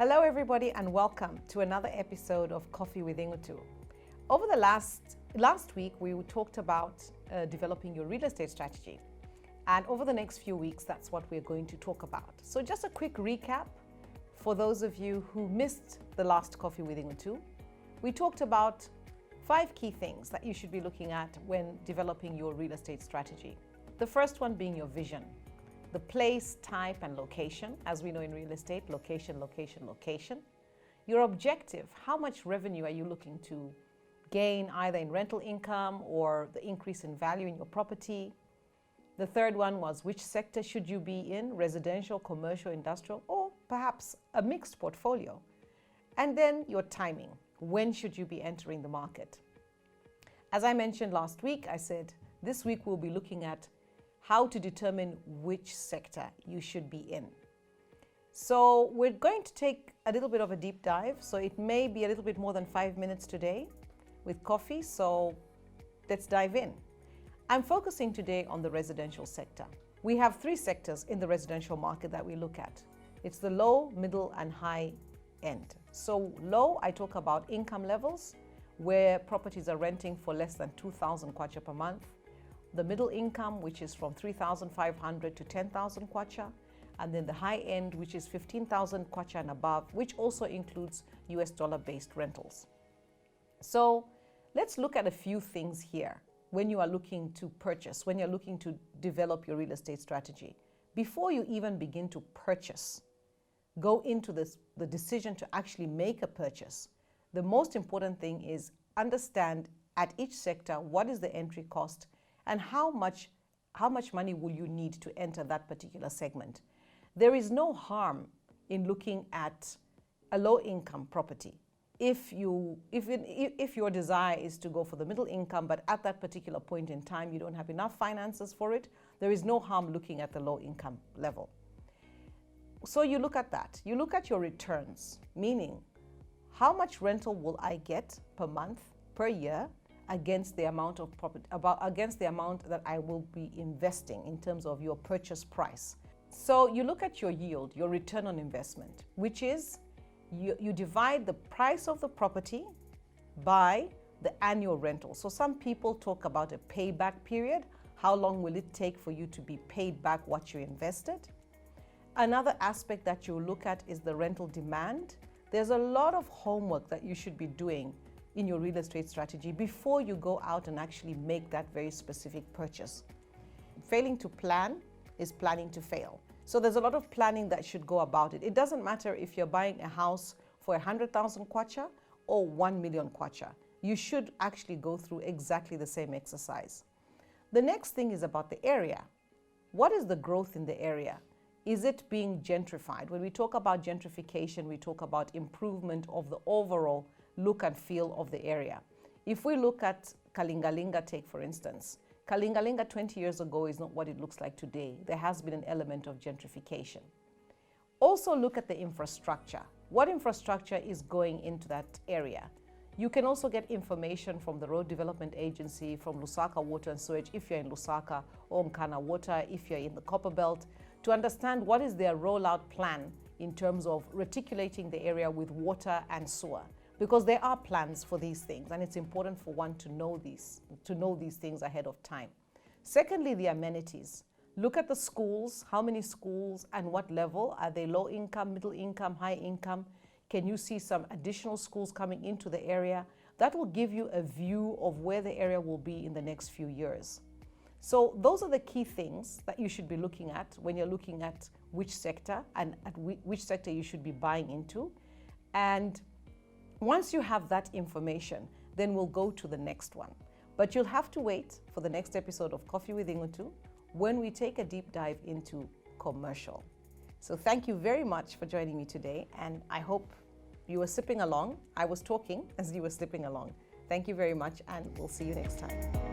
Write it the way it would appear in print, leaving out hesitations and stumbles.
Hello everybody and welcome to another episode of Coffee with Inutu. Over the last week we talked about developing your real estate strategy, and over the next few weeks that's what we're going to talk about. So just a quick recap for those of you who missed the last Coffee with Inutu. We talked about 5 key things that you should be looking at when developing your real estate strategy. The first one being your vision. The place, type, and location. As we know in real estate, location, location, location. Your objective, how much revenue are you looking to gain either in rental income or the increase in value in your property? The third one was which sector should you be in, residential, commercial, industrial, or perhaps a mixed portfolio. And then your timing, when should you be entering the market? As I mentioned last week, I said this week we'll be looking at how to determine which sector you should be in. So we're going to take a little bit of a deep dive. So it may be a little bit more than 5 minutes today with coffee. So let's dive in. I'm focusing today on the residential sector. We have 3 sectors in the residential market that we look at. It's the low, middle, and high end. So low, I talk about income levels where properties are renting for less than 2,000 kwacha per month. The middle income, which is from 3,500 to 10,000 kwacha, and then the high end, which is 15,000 kwacha and above, which also includes US dollar-based rentals. So let's look at a few things here when you are looking to purchase, when you're looking to develop your real estate strategy. Before you even begin to purchase, go into the decision to actually make a purchase. The most important thing is understand at each sector what is the entry cost and how much money will you need to enter that particular segment. There is no harm in looking at a low-income property. If your desire is to go for the middle income, but at that particular point in time you don't have enough finances for it, there is no harm looking at the low-income level. So you look at that. You look at your returns, meaning how much rental will I get per month, per year, against the amount of property, against the amount that I will be investing in terms of your purchase price. So you look at your yield, your return on investment, which is you divide the price of the property by the annual rental. So some people talk about a payback period. How long will it take for you to be paid back what you invested? Another aspect that you look at is the rental demand. There's a lot of homework that you should be doing in your real estate strategy before you go out and actually make that very specific purchase. Failing to plan is planning to fail. So there's a lot of planning that should go about it. It doesn't matter if you're buying a house for 100,000 kwacha or 1 million kwacha. You should actually go through exactly the same exercise. The next thing is about the area. What is the growth in the area? Is it being gentrified? When we talk about gentrification, we talk about improvement of the overall look and feel of the area. If we look at Kalingalinga, take for instance, Kalingalinga 20 years ago is not what it looks like today. There has been an element of gentrification. Also look at the infrastructure. What infrastructure is going into that area? You can also get information from the Road Development Agency, from Lusaka Water and Sewage if you're in Lusaka, or Mkana Water if you're in the Copper Belt, to understand what is their rollout plan in terms of reticulating the area with water and sewer. Because there are plans for these things, and it's important for one to know these things ahead of time. Secondly, the amenities. Look at the schools, how many schools and what level. Are they low income, middle income, high income? Can you see some additional schools coming into the area? That will give you a view of where the area will be in the next few years. So those are the key things that you should be looking at when you're looking at which sector and at which sector you should be buying into. And once you have that information, then we'll go to the next one. But you'll have to wait for the next episode of Coffee with Inutu when we take a deep dive into commercial. So thank you very much for joining me today, and I hope you were sipping along. I was talking as you were sipping along. Thank you very much, and we'll see you next time.